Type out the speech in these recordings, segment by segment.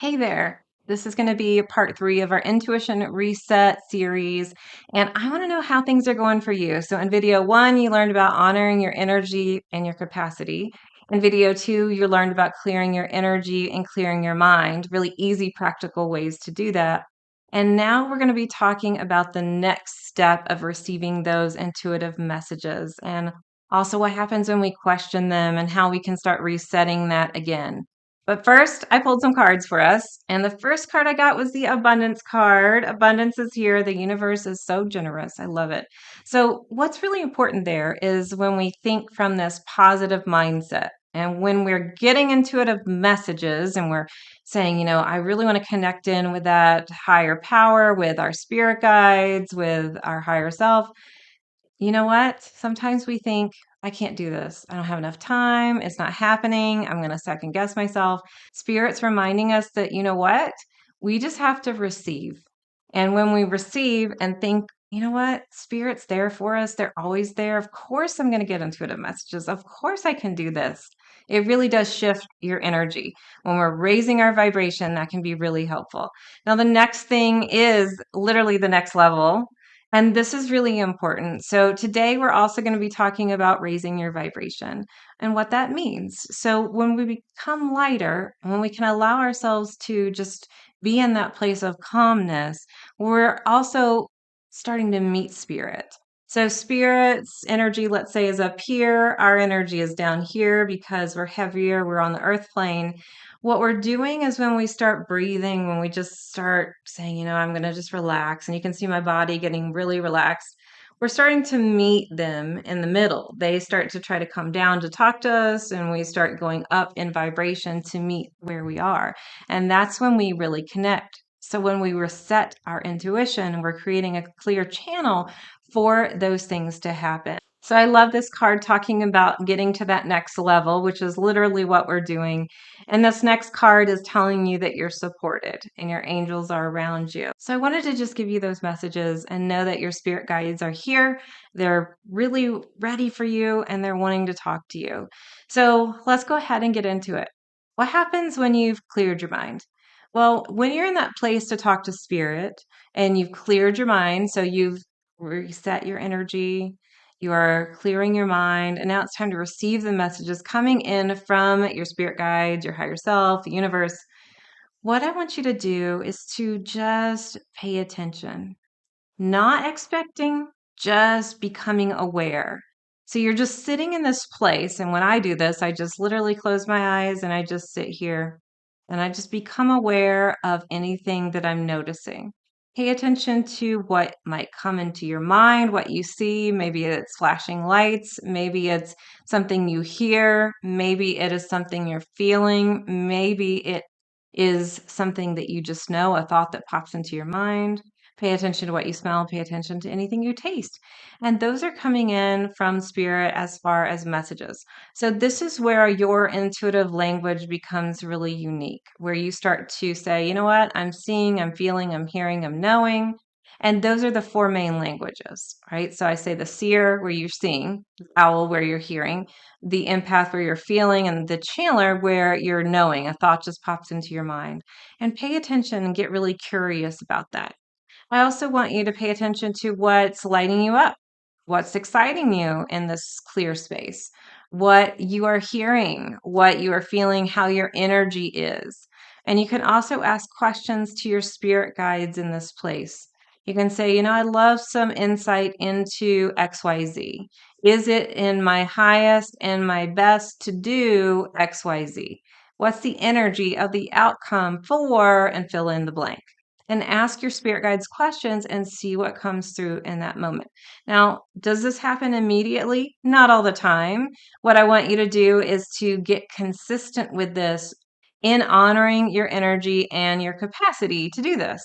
Hey there. This is going to be part 3 of our Intuition Reset series, and I want to know how things are going for you. So, in video 1, you learned about honoring your energy and your capacity. In video 2, you learned about clearing your energy and clearing your mind, really easy, practical ways to do that. And now we're going to be talking about the next step of receiving those intuitive messages and also what happens when we question them and how we can start resetting that again. But first, I pulled some cards for us. And the first card I got was the abundance card. Abundance is here. The universe is so generous. I love it. So, what's really important there is when we think from this positive mindset. And when we're getting intuitive messages and we're saying, I really want to connect in with that higher power, with our spirit guides, with our higher self, you know what? Sometimes we think, I can't do this. I don't have enough time. It's not happening. I'm going to second guess myself. Spirit's reminding us that, you know what? We just have to receive. And when we receive and think, you know what? Spirit's there for us. They're always there. Of course, I'm going to get intuitive messages. Of course, I can do this. It really does shift your energy. When we're raising our vibration, that can be really helpful. Now, the next thing is literally the next level. And this is really important. So, today we're also going to be talking about raising your vibration and what that means. So, when we become lighter, when we can allow ourselves to just be in that place of calmness, we're also starting to meet spirit. So, spirit's energy, let's say, is up here. Our energy is down here because we're heavier, we're on the earth plane. What we're doing is when we start breathing, when we just start saying, I'm going to just relax, and you can see my body getting really relaxed, we're starting to meet them in the middle. They start to try to come down to talk to us, and we start going up in vibration to meet where we are. And that's when we really connect. So when we reset our intuition, we're creating a clear channel for those things to happen. So I love this card talking about getting to that next level, which is literally what we're doing. And this next card is telling you that you're supported and your angels are around you. So I wanted to just give you those messages and know that your spirit guides are here. They're really ready for you and they're wanting to talk to you. So let's go ahead and get into it. What happens when you've cleared your mind? Well, when you're in that place to talk to spirit and you've cleared your mind, so you've reset your energy, you are clearing your mind, and now it's time to receive the messages coming in from your spirit guides, your higher self, the universe. What I want you to do is to just pay attention, not expecting, just becoming aware. So you're just sitting in this place. And when I do this, I just literally close my eyes and I just sit here and I just become aware of anything that I'm noticing. Pay attention to what might come into your mind, what you see. Maybe it's flashing lights. Maybe it's something you hear. Maybe it is something you're feeling. Maybe it is something that you just know, a thought that pops into your mind. Pay attention to what you smell, pay attention to anything you taste. And those are coming in from spirit as far as messages. So, this is where your intuitive language becomes really unique, where you start to say, you know what, I'm seeing, I'm feeling, I'm hearing, I'm knowing. And those are the 4 main languages, right? So, I say the seer, where you're seeing, the owl, where you're hearing, the empath, where you're feeling, and the channeler, where you're knowing. A thought just pops into your mind. And pay attention and get really curious about that. I also want you to pay attention to what's lighting you up, what's exciting you in this clear space, what you are hearing, what you are feeling, how your energy is. And you can also ask questions to your spirit guides in this place. You can say, I love some insight into XYZ. Is it in my highest and my best to do XYZ? What's the energy of the outcome for, and fill in the blank, and ask your spirit guides questions and see what comes through in that moment. Now, does this happen immediately? Not all the time. What I want you to do is to get consistent with this in honoring your energy and your capacity to do this.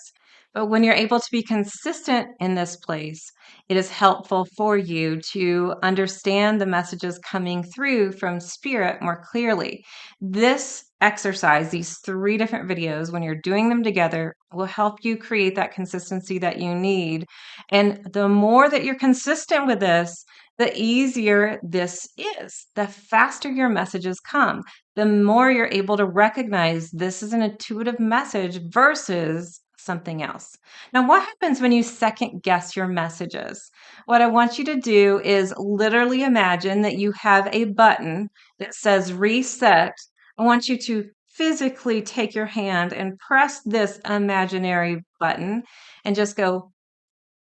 But when you're able to be consistent in this place, it is helpful for you to understand the messages coming through from spirit more clearly. This exercise, these 3 different videos, when you're doing them together, will help you create that consistency that you need. And the more that you're consistent with this, the easier this is. The faster your messages come, the more you're able to recognize this is an intuitive message versus something else. Now, what happens when you second guess your messages? What I want you to do is literally imagine that you have a button that says reset. I want you to physically take your hand and press this imaginary button and just go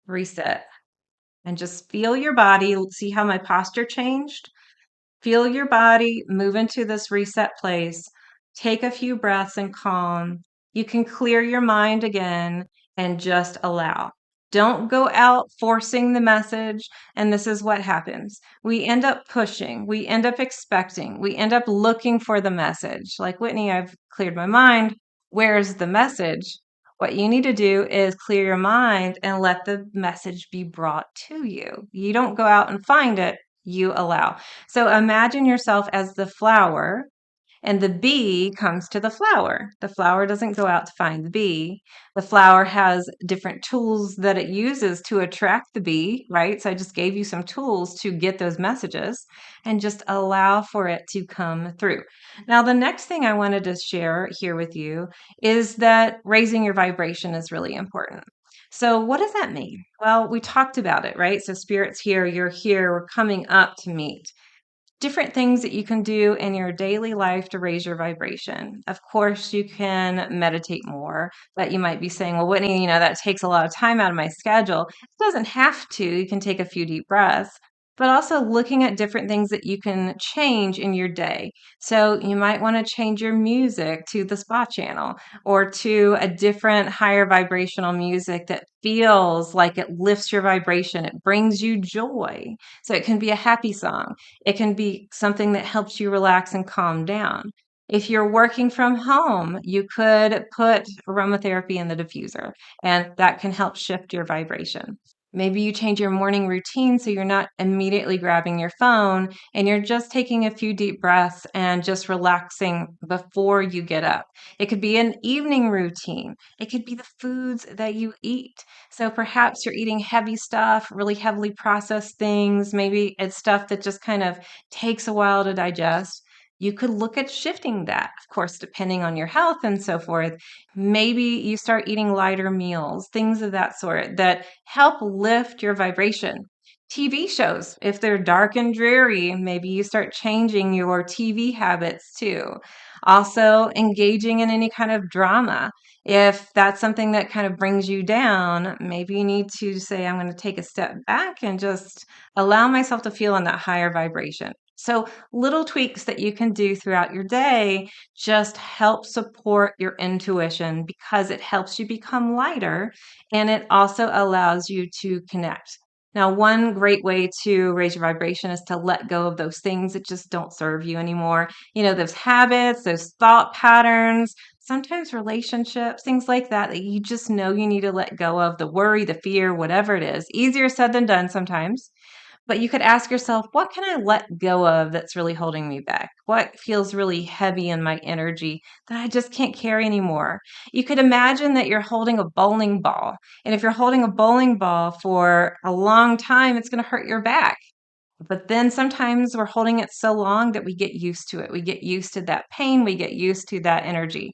reset and just feel your body. See how my posture changed? Feel your body move into this reset place. Take a few breaths and calm. You can clear your mind again and just allow. Don't go out forcing the message. And this is what happens. We end up pushing, we end up expecting, we end up looking for the message. Like, Whitney, I've cleared my mind. Where's the message? What you need to do is clear your mind and let the message be brought to you. You don't go out and find it, you allow. So imagine yourself as the flower, and the bee comes to the flower. The flower doesn't go out to find the bee. The flower has different tools that it uses to attract the bee, right? So I just gave you some tools to get those messages and just allow for it to come through. Now, the next thing I wanted to share here with you is that raising your vibration is really important. So, what does that mean? Well, we talked about it, right? So, spirit's here, you're here, we're coming up to meet different things that you can do in your daily life to raise your vibration. Of course, you can meditate more, but you might be saying, well, Whitney, that takes a lot of time out of my schedule. It doesn't have to. You can take a few deep breaths, but also looking at different things that you can change in your day. So you might want to change your music to the spa channel or to a different higher vibrational music that feels like it lifts your vibration. It brings you joy. So it can be a happy song. It can be something that helps you relax and calm down. If you're working from home, you could put aromatherapy in the diffuser, and that can help shift your vibration. Maybe you change your morning routine so you're not immediately grabbing your phone and you're just taking a few deep breaths and just relaxing before you get up. It could be an evening routine. It could be the foods that you eat. So perhaps you're eating heavy stuff, really heavily processed things. Maybe it's stuff that just kind of takes a while to digest. You could look at shifting that, of course, depending on your health and so forth. Maybe you start eating lighter meals, things of that sort that help lift your vibration. TV shows, if they're dark and dreary, maybe you start changing your TV habits too. Also, engaging in any kind of drama. If that's something that kind of brings you down, maybe you need to say, I'm going to take a step back and just allow myself to feel in that higher vibration. So, little tweaks that you can do throughout your day just help support your intuition because it helps you become lighter and it also allows you to connect. Now, one great way to raise your vibration is to let go of those things that just don't serve you anymore. Those habits, those thought patterns, sometimes relationships, things like that, that you just know you need to let go of, the worry, the fear, whatever it is. Easier said than done sometimes. But you could ask yourself, what can I let go of that's really holding me back? What feels really heavy in my energy that I just can't carry anymore? You could imagine that you're holding a bowling ball. And if you're holding a bowling ball for a long time, it's going to hurt your back. But then sometimes we're holding it so long that we get used to it. We get used to that pain. We get used to that energy.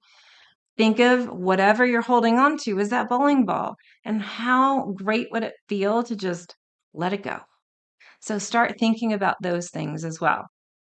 Think of whatever you're holding on to as that bowling ball. And how great would it feel to just let it go? So start thinking about those things as well.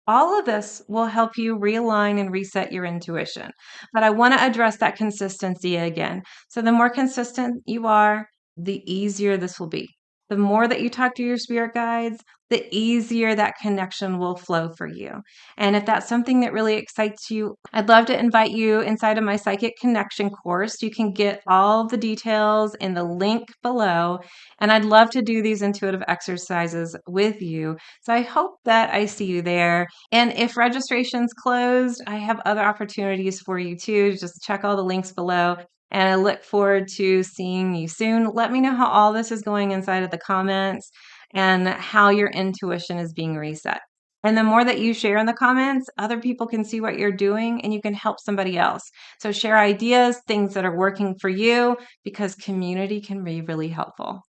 All of this will help you realign and reset your intuition. But I want to address that consistency again. So the more consistent you are, the easier this will be. The more that you talk to your spirit guides, the easier that connection will flow for you. And if that's something that really excites you, I'd love to invite you inside of my Psychic Connection course. You can get all the details in the link below. And I'd love to do these intuitive exercises with you. So I hope that I see you there. And if registration's closed, I have other opportunities for you too. Just check all the links below. And I look forward to seeing you soon. Let me know how all this is going inside of the comments and how your intuition is being reset. And the more that you share in the comments, other people can see what you're doing and you can help somebody else. So share ideas, things that are working for you, because community can be really helpful.